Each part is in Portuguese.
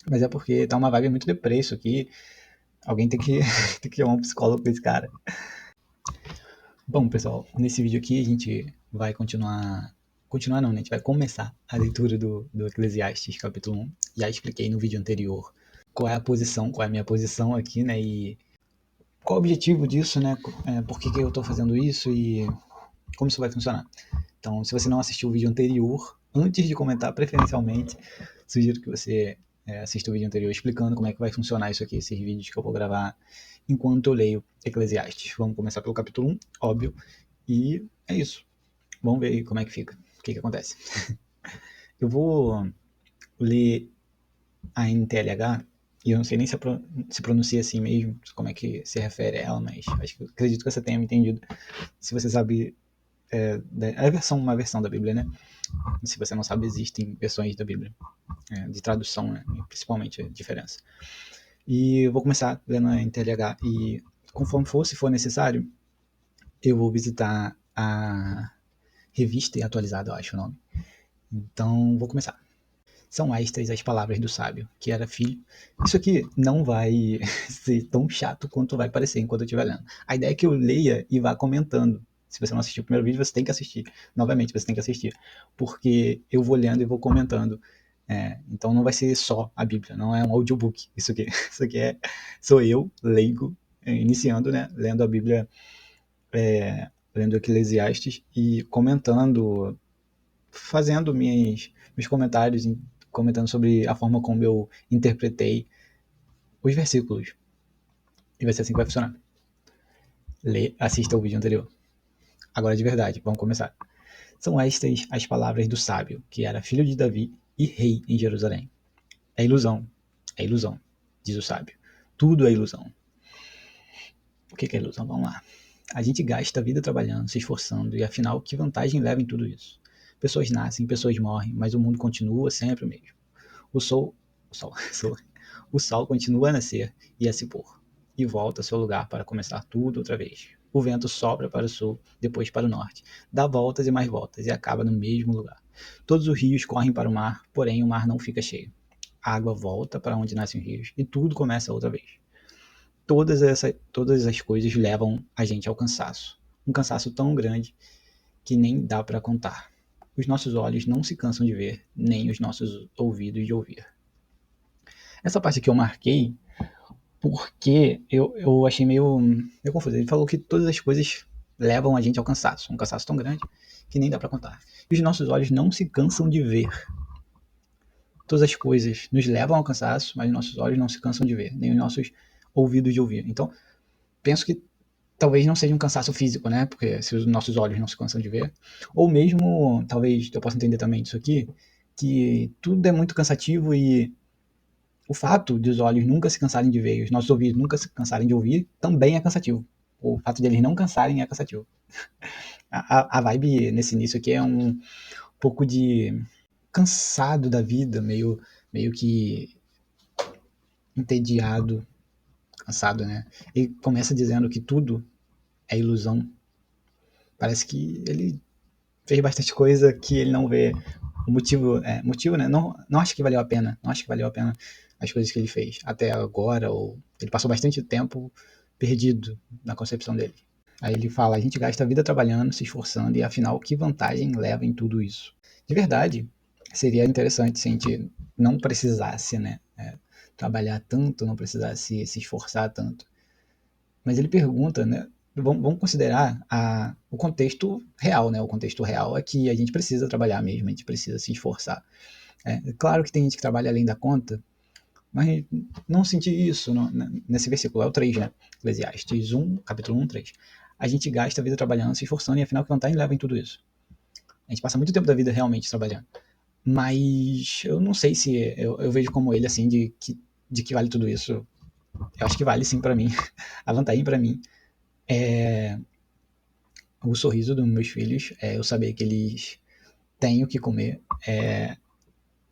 Mas é porque tá uma vibe muito deprê isso aqui. Alguém tem que, tem que chamar um psicólogo pra esse cara. Bom, pessoal, nesse vídeo aqui a gente vai continuar. Continuar não, né? A gente vai começar a leitura do Eclesiastes, capítulo 1. Já expliquei no vídeo anterior qual é a posição, qual é a minha posição aqui, né? E qual é o objetivo disso, né? Por que eu tô fazendo isso e como isso vai funcionar. Então, se você não assistiu o vídeo anterior, antes de comentar, preferencialmente, sugiro que você assista o vídeo anterior explicando como é que vai funcionar isso aqui, esses vídeos que eu vou gravar enquanto eu leio Eclesiastes. Vamos começar pelo capítulo 1, óbvio, e é isso. Vamos ver aí como é que fica, o que acontece. Eu vou ler a NTLH, e eu não sei nem se pronuncia assim mesmo, como é que se refere a ela, mas acredito que você tenha me entendido. Se você sabe, uma versão da Bíblia, né? Se você não sabe, existem versões da Bíblia, de tradução, né? Principalmente a diferença. E eu vou começar lendo a NTLH e conforme se for necessário, eu vou visitar a revista atualizada, eu acho o nome. Então, vou começar. São estas as palavras do sábio, que era filho. Isso aqui não vai ser tão chato quanto vai parecer enquanto eu estiver lendo. A ideia é que eu leia e vá comentando. Se você não assistiu o primeiro vídeo, você tem que assistir. Novamente, você tem que assistir. Porque eu vou lendo e vou comentando. Então não vai ser só a Bíblia, não é um audiobook. Isso aqui, sou eu, leigo, iniciando, né? Lendo a Bíblia, lendo Eclesiastes e comentando, fazendo meus comentários, comentando sobre a forma como eu interpretei os versículos. E vai ser assim que vai funcionar. Assista o vídeo anterior. Agora de verdade, vamos começar. São estas as palavras do sábio, que era filho de Davi e rei em Jerusalém. É ilusão, diz o sábio. Tudo é ilusão. O que é ilusão? Vamos lá. A gente gasta a vida trabalhando, se esforçando, e afinal, que vantagem leva em tudo isso? Pessoas nascem, pessoas morrem, mas o mundo continua sempre o mesmo. O sol continua a nascer e a se pôr, e volta ao seu lugar para começar tudo outra vez. O vento sopra para o sul, depois para o norte, dá voltas e mais voltas e acaba no mesmo lugar. Todos os rios correm para o mar, porém o mar não fica cheio. A água volta para onde nascem os rios e tudo começa outra vez. Todas as coisas levam a gente ao cansaço. Um cansaço tão grande que nem dá para contar. Os nossos olhos não se cansam de ver, nem os nossos ouvidos de ouvir. Essa parte que eu marquei porque eu achei meio confuso. Ele falou que todas as coisas levam a gente ao cansaço. Um cansaço tão grande que nem dá para contar. E os nossos olhos não se cansam de ver. Todas as coisas nos levam ao cansaço, mas nossos olhos não se cansam de ver, nem os nossos ouvidos de ouvir. Então, penso que talvez não seja um cansaço físico, né? Porque se os nossos olhos não se cansam de ver, ou mesmo, talvez eu possa entender também disso aqui, que tudo é muito cansativo e o fato de os olhos nunca se cansarem de ver e os nossos ouvidos nunca se cansarem de ouvir também é cansativo. O fato de eles não cansarem é cansativo. A vibe nesse início aqui é um pouco de cansado da vida, meio que entediado, cansado, né? Ele começa dizendo que tudo é ilusão. Parece que ele fez bastante coisa que ele não vê o motivo, né? Não acho que valeu a pena. Não acho que valeu a pena as coisas que ele fez até agora, ou ele passou bastante tempo perdido na concepção dele. Aí ele fala: a gente gasta a vida trabalhando, se esforçando, e afinal, que vantagem leva em tudo isso? De verdade, seria interessante se a gente não precisasse, né? Trabalhar tanto, não precisasse se esforçar tanto. Mas ele pergunta, né? Vamos considerar o contexto real, né? O contexto real é que a gente precisa trabalhar mesmo, a gente precisa se esforçar. Claro que tem gente que trabalha além da conta, mas não senti isso nesse versículo, é o 3, né? Eclesiastes 1, capítulo 1, 3. A gente gasta a vida trabalhando, se esforçando, e afinal que vantagem leva em tudo isso? A gente passa muito tempo da vida realmente trabalhando. Mas eu não sei se eu vejo como ele, assim, de que vale tudo isso. Eu acho que vale sim pra mim. A vantagem pra mim é o sorriso dos meus filhos, eu saber que eles têm o que comer,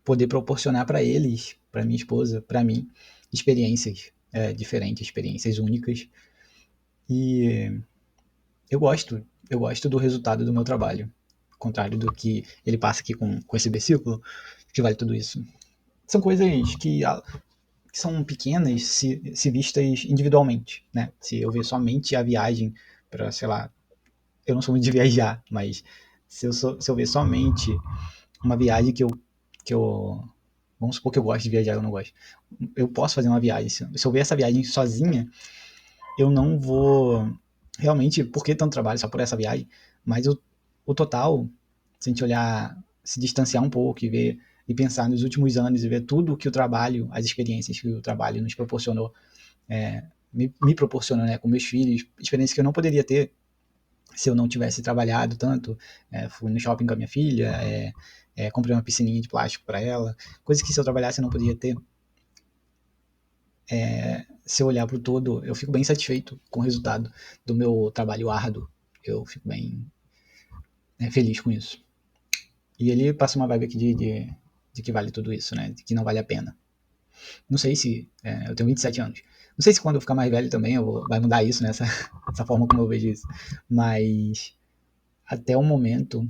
poder proporcionar para eles, para minha esposa, para mim, experiências diferentes, experiências únicas. E eu gosto do resultado do meu trabalho, ao contrário do que ele passa aqui com esse versículo, que vale tudo isso. São coisas que que são pequenas se vistas individualmente, né? Se eu ver somente a viagem para, sei lá, eu não sou muito de viajar, mas se eu ver somente uma viagem que eu vamos supor que eu gosto de viajar, eu não gosto. Eu posso fazer uma viagem. Se eu ver essa viagem sozinha, eu não vou realmente, por que tanto trabalho só por essa viagem? Mas o total, se a gente olhar, se distanciar um pouco e ver e pensar nos últimos anos e ver tudo que o trabalho, as experiências que o trabalho nos proporcionou, me proporcionou, né, com meus filhos, experiências que eu não poderia ter se eu não tivesse trabalhado tanto. Fui no shopping com a minha filha, comprei uma piscininha de plástico para ela, coisas que se eu trabalhasse eu não podia ter. Se eu olhar para o todo, eu fico bem satisfeito com o resultado do meu trabalho árduo. Eu fico bem feliz com isso. E ele passa uma vibe aqui de que vale tudo isso, né? De que não vale a pena. Não sei se... eu tenho 27 anos. Não sei se quando eu ficar mais velho também vai mudar isso, né? Essa forma como eu vejo isso. Mas até o momento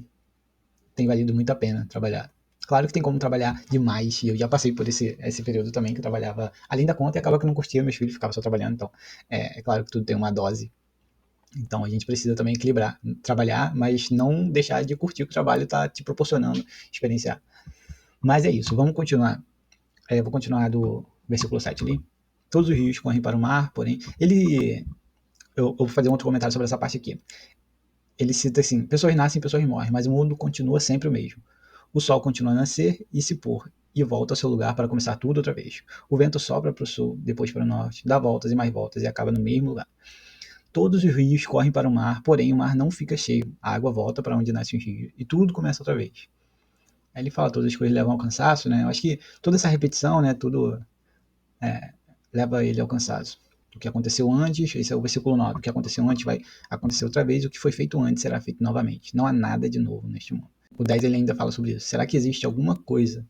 tem valido muito a pena trabalhar. Claro que tem como trabalhar demais, e eu já passei por esse período também, que eu trabalhava além da conta e acaba que eu não curtia, meus filhos ficavam só trabalhando, então é claro que tudo tem uma dose. Então a gente precisa também equilibrar, trabalhar, mas não deixar de curtir o que o trabalho está te proporcionando, experienciar. Mas é isso, vamos continuar. Eu vou continuar do versículo 7 ali. Todos os rios correm para o mar, porém, eu vou fazer um outro comentário sobre essa parte aqui. Ele cita assim, pessoas nascem, pessoas morrem, mas o mundo continua sempre o mesmo. O sol continua a nascer e se pôr, e volta ao seu lugar para começar tudo outra vez. O vento sopra para o sul, depois para o norte, dá voltas e mais voltas e acaba no mesmo lugar. Todos os rios correm para o mar, porém o mar não fica cheio. A água volta para onde nasce os rios e tudo começa outra vez. Aí ele fala, todas as coisas levam ao cansaço, né? Eu acho que toda essa repetição, né, tudo leva ele ao cansaço. O que aconteceu antes, esse é o versículo 9, o que aconteceu antes vai acontecer outra vez, o que foi feito antes será feito novamente. Não há nada de novo neste mundo. O 10 ele ainda fala sobre isso. Será que existe alguma coisa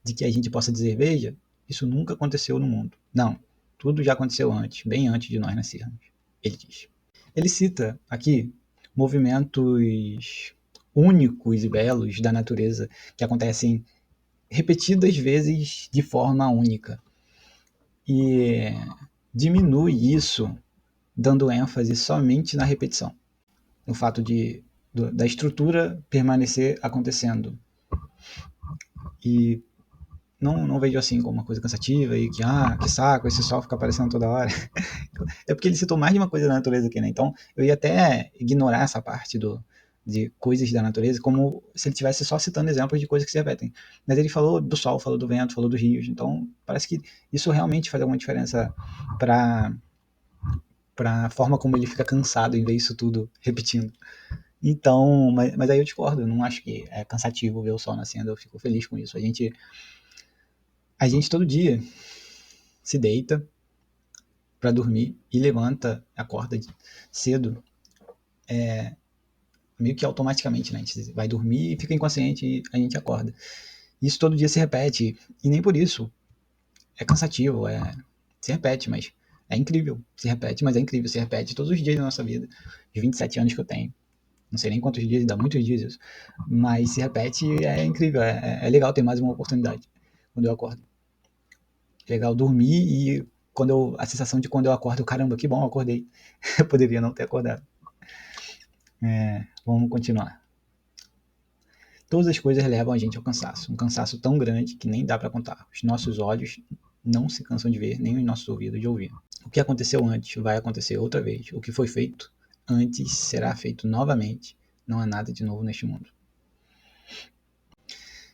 de que a gente possa dizer, veja, isso nunca aconteceu no mundo? Não, tudo já aconteceu antes, bem antes de nós nascermos, ele diz. Ele cita aqui movimentos únicos e belos da natureza que acontecem repetidas vezes de forma única. E diminui isso dando ênfase somente na repetição, no fato da estrutura permanecer acontecendo. E não vejo assim como uma coisa cansativa e que saco, esse sol fica aparecendo toda hora. É porque ele citou mais de uma coisa da natureza aqui, né? Então eu ia até ignorar essa parte de coisas da natureza, como se ele estivesse só citando exemplos de coisas que se repetem. Mas ele falou do sol, falou do vento, falou dos rios. Então parece que isso realmente faz alguma diferença para a forma como ele fica cansado em ver isso tudo repetindo. Então, mas aí eu discordo, eu não acho que é cansativo ver o sol nascendo, eu fico feliz com isso. A gente todo dia se deita para dormir e levanta, acorda cedo, meio que automaticamente, né? A gente vai dormir e fica inconsciente e a gente acorda. Isso todo dia se repete, e nem por isso é cansativo, se repete, mas é incrível. Se repete, mas é incrível, se repete todos os dias da nossa vida. Os 27 anos que eu tenho. Não sei nem quantos dias, dá muitos dias isso. Mas se repete, é incrível, é legal ter mais uma oportunidade quando eu acordo. É legal dormir e a sensação de quando eu acordo, caramba, que bom, eu acordei. Eu poderia não ter acordado. Vamos continuar. Todas as coisas levam a gente ao cansaço, um cansaço tão grande que nem dá para contar. Os nossos olhos não se cansam de ver, nem os nossos ouvidos de ouvir. O que aconteceu antes vai acontecer outra vez. O que foi feito antes será feito novamente. Não há nada de novo neste mundo.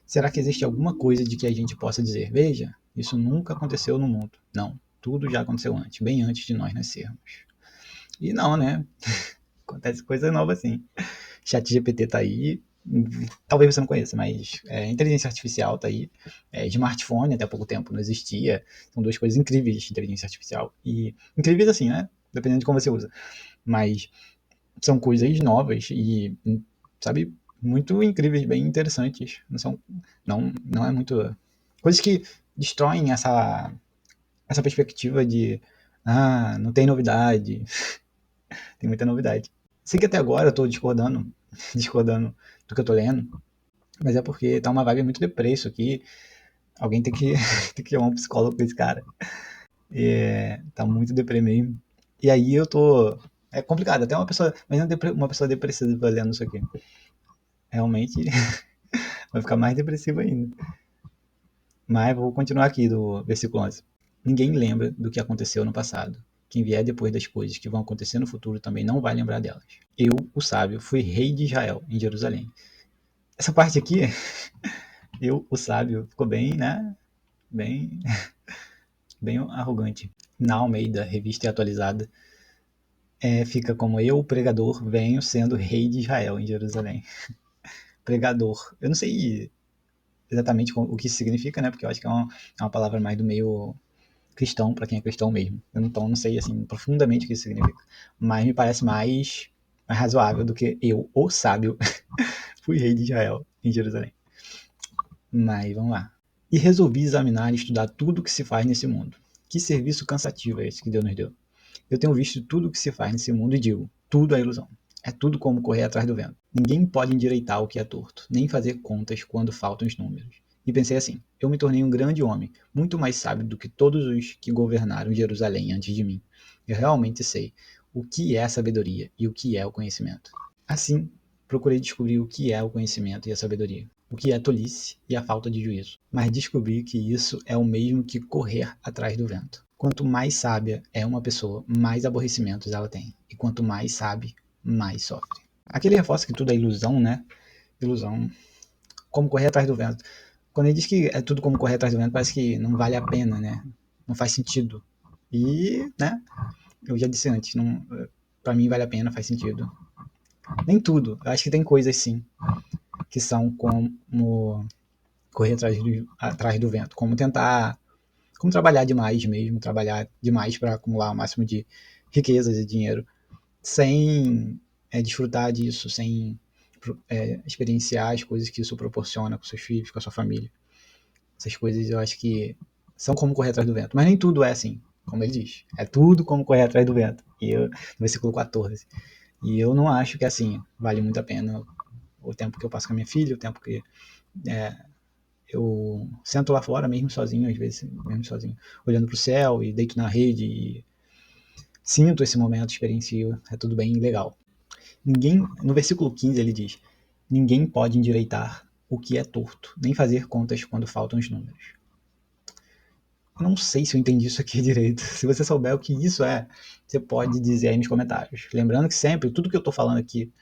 Será que existe alguma coisa de que a gente possa dizer, veja, isso nunca aconteceu no mundo? Não, tudo já aconteceu antes, bem antes de nós nascermos. E não, né? Acontece coisa nova assim. ChatGPT tá aí, talvez você não conheça, mas inteligência artificial tá aí, smartphone até há pouco tempo não existia, são duas coisas incríveis de inteligência artificial, e incríveis assim, né, dependendo de como você usa, mas são coisas novas e, sabe, muito incríveis, bem interessantes, não é muito, coisas que destroem essa perspectiva de, não tem novidade, tem muita novidade. Sei que até agora eu tô discordando do que eu tô lendo, mas é porque tá uma vibe muito deprê isso aqui. Alguém tem que, tem que chamar um psicólogo pra esse cara. Tá muito deprê mesmo. E aí eu tô... É complicado, até uma pessoa... Imagina uma pessoa depressiva lendo isso aqui. Realmente vai ficar mais depressivo ainda. Mas vou continuar aqui do versículo 11. Ninguém lembra do que aconteceu no passado. Quem vier depois das coisas que vão acontecer no futuro também não vai lembrar delas. Eu, o sábio, fui rei de Israel, em Jerusalém. Essa parte aqui, eu, o sábio, ficou bem, né? Bem, bem arrogante. Na Almeida, revista atualizada, fica como eu, o pregador, venho sendo rei de Israel, em Jerusalém. Pregador. Eu não sei exatamente o que isso significa, né? Porque eu acho que é uma palavra mais do meio cristão, para quem é cristão mesmo. Então não sei assim profundamente o que isso significa, mas me parece mais razoável do que eu, o sábio, fui rei de Israel em Jerusalém. Mas vamos lá. E resolvi examinar e estudar tudo o que se faz nesse mundo. Que serviço cansativo é esse que Deus nos deu? Eu tenho visto tudo o que se faz nesse mundo e digo, tudo é ilusão. É tudo como correr atrás do vento. Ninguém pode endireitar o que é torto, nem fazer contas quando faltam os números. E pensei assim, eu me tornei um grande homem, muito mais sábio do que todos os que governaram Jerusalém antes de mim. Eu realmente sei o que é a sabedoria e o que é o conhecimento. Assim, procurei descobrir o que é o conhecimento e a sabedoria, o que é a tolice e a falta de juízo. Mas descobri que isso é o mesmo que correr atrás do vento. Quanto mais sábia é uma pessoa, mais aborrecimentos ela tem. E quanto mais sabe, mais sofre. Aqui ele reforça que tudo é ilusão, né? Ilusão. Como correr atrás do vento. Quando ele diz que é tudo como correr atrás do vento, parece que não vale a pena, né? Não faz sentido. E, né? Eu já disse antes, não, pra mim vale a pena, faz sentido. Nem tudo. Eu acho que tem coisas, sim, que são como correr atrás do vento. Como trabalhar demais mesmo, trabalhar demais para acumular o máximo de riquezas e dinheiro, sem desfrutar disso, sem experienciar as coisas que isso proporciona com seus filhos, com a sua família. Essas coisas eu acho que são como correr atrás do vento. Mas nem tudo é assim, como ele diz. É tudo como correr atrás do vento. No versículo 14. E eu não acho que assim vale muito a pena o tempo que eu passo com a minha filha, o tempo que eu sento lá fora mesmo sozinho, às vezes mesmo sozinho, olhando para o céu e deito na rede e sinto esse momento, experiencio, é tudo bem legal. No versículo 15 ele diz, ninguém pode endireitar o que é torto, nem fazer contas quando faltam os números. Eu não sei se eu entendi isso aqui direito. Se você souber o que isso é, você pode dizer aí nos comentários. Lembrando que sempre, tudo que eu estou falando aqui,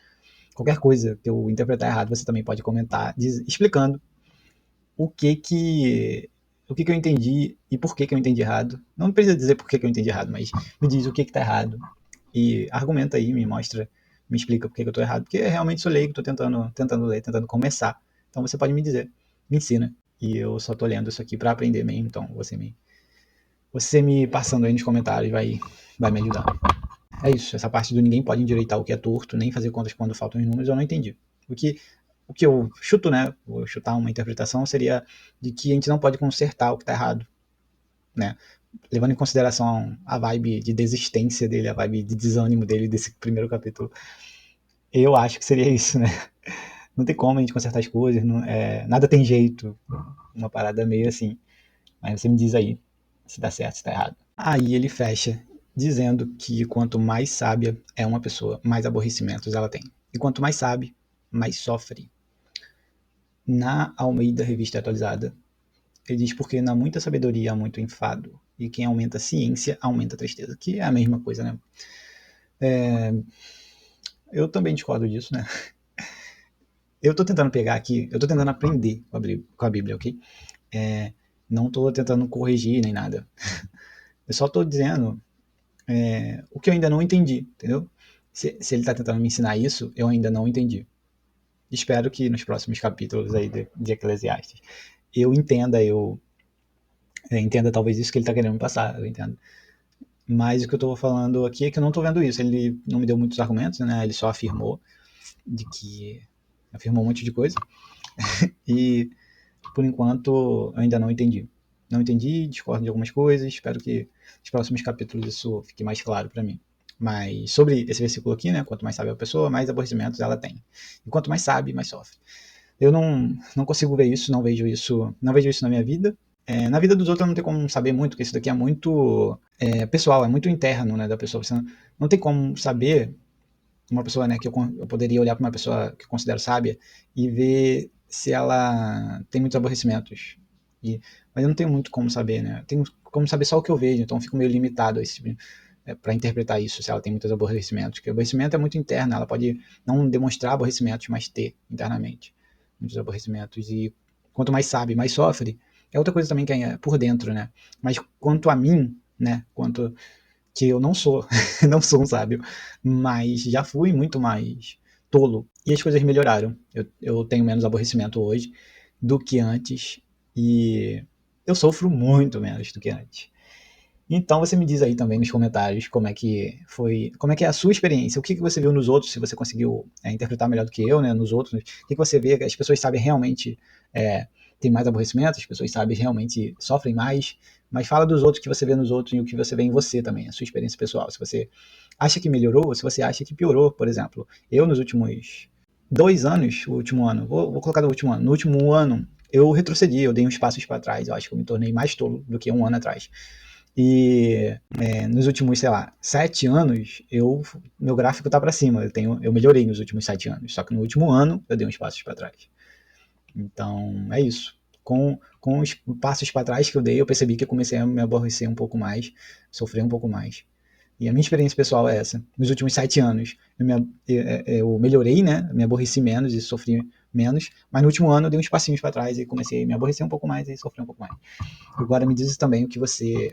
qualquer coisa que eu interpretar errado, você também pode comentar, explicando o que eu entendi e por que eu entendi errado. Não precisa dizer por que eu entendi errado, mas me diz o que está errado. E argumenta aí, me mostra, me explica por que eu estou errado. Porque eu realmente sou leigo, estou tentando ler, tentando começar. Então você pode me dizer, me ensina. E eu só estou lendo isso aqui para aprender mesmo, então você me passando aí nos comentários vai me ajudar. É isso, essa parte do ninguém pode endireitar o que é torto, nem fazer contas quando faltam os números, eu não entendi. O que eu chuto, né? Vou chutar uma interpretação, seria de que a gente não pode consertar o que está errado, né? Levando em consideração a vibe de desistência dele, a vibe de desânimo dele desse primeiro capítulo, eu acho que seria isso, né? Não tem como a gente consertar as coisas, nada tem jeito, uma parada meio assim. Mas você me diz aí se dá certo, se dá errado. Aí ele fecha dizendo que quanto mais sábia é uma pessoa, mais aborrecimentos ela tem. E quanto mais sabe, mais sofre. Na Almeida Revista Atualizada, ele diz porque na muita sabedoria há muito enfado, e quem aumenta a ciência aumenta a tristeza, que é a mesma coisa, né? Eu também discordo disso, né? Eu tô tentando pegar aqui, eu tô tentando aprender com a Bíblia, ok? Não tô tentando corrigir nem nada. Eu só tô dizendo o que eu ainda não entendi, entendeu? Se ele tá tentando me ensinar isso, eu ainda não entendi. Espero que nos próximos capítulos aí de Eclesiastes eu entenda talvez isso que ele tá querendo me passar, eu entendo. Mas o que eu tô falando aqui é que eu não tô vendo isso. Ele não me deu muitos argumentos, né? Ele só afirmou um monte de coisa. E por enquanto eu ainda não entendi. Não entendi, discordo de algumas coisas. Espero que nos próximos capítulos isso fique mais claro para mim. Mas sobre esse versículo aqui, né? Quanto mais sabe a pessoa, mais aborrecimentos ela tem. E quanto mais sabe, mais sofre. Eu não consigo ver isso, não vejo isso na minha vida. Na vida dos outros eu não tenho como saber muito, porque isso daqui é muito pessoal, é muito interno, né, da pessoa. Você não tem como saber uma pessoa, né, que eu poderia olhar para uma pessoa que eu considero sábia e ver se ela tem muitos aborrecimentos. Mas eu não tenho muito como saber, né? Eu tenho como saber só o que eu vejo, então eu fico meio limitado a esse tipo para interpretar isso, se ela tem muitos aborrecimentos. Porque o aborrecimento é muito interno, ela pode não demonstrar aborrecimentos, mas ter internamente muitos aborrecimentos. E quanto mais sabe, mais sofre. É outra coisa também que é por dentro, né? Mas quanto a mim, né? Quanto que eu não sou, não sou um sábio, mas já fui muito mais tolo. E as coisas melhoraram. Eu tenho menos aborrecimento hoje do que antes e eu sofro muito menos do que antes. Então você me diz aí também nos comentários como é que foi, como é que é a sua experiência, o que você viu nos outros, se você conseguiu interpretar melhor do que eu, né, nos outros, o que você vê que as pessoas sabem realmente tem mais aborrecimento, as pessoas sabem realmente sofrem mais, mas fala dos outros que você vê nos outros e o que você vê em você também, a sua experiência pessoal, se você acha que melhorou ou se você acha que piorou, por exemplo. Eu nos últimos 2 anos, o último ano, vou colocar no último ano, eu retrocedi, eu dei uns passos para trás, eu acho que eu me tornei mais tolo do que um ano atrás. E nos últimos, sei lá, 7 anos, meu gráfico tá para cima. Eu melhorei nos últimos 7 anos. Só que no último ano eu dei uns passos para trás. Então é isso. Com os passos para trás que eu dei, eu percebi que eu comecei a me aborrecer um pouco mais, sofrer um pouco mais. E a minha experiência pessoal é essa. Nos últimos 7 anos, eu melhorei, né? Me aborreci menos e sofri menos. Mas no último ano eu dei uns passinhos para trás e comecei a me aborrecer um pouco mais e sofrer um pouco mais. Agora me diz também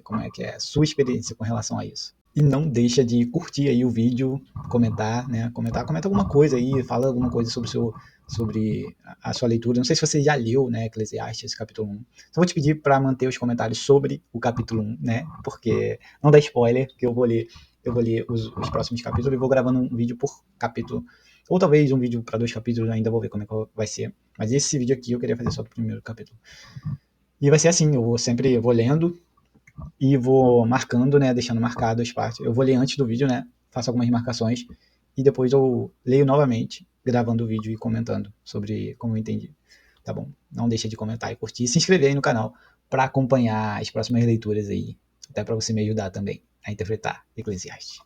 como é que é a sua experiência com relação a isso. E não deixa de curtir aí o vídeo, comentar, né? Comenta alguma coisa aí, fala alguma coisa sobre a sua leitura. Não sei se você já leu, né, Eclesiastes, capítulo 1. Só vou te pedir para manter os comentários sobre o capítulo 1, né? Porque não dá spoiler, que eu vou ler os próximos capítulos e vou gravando um vídeo por capítulo. Ou talvez um vídeo para 2 capítulos, ainda vou ver como é que vai ser. Mas esse vídeo aqui eu queria fazer só do primeiro capítulo. E vai ser assim, eu vou lendo e vou marcando, né, deixando marcado as partes. Eu vou ler antes do vídeo, né, faço algumas marcações e depois eu leio novamente, gravando o vídeo e comentando sobre como eu entendi. Tá bom? Não deixa de comentar e curtir e se inscrever aí no canal para acompanhar as próximas leituras aí, até para você me ajudar também a interpretar Eclesiastes.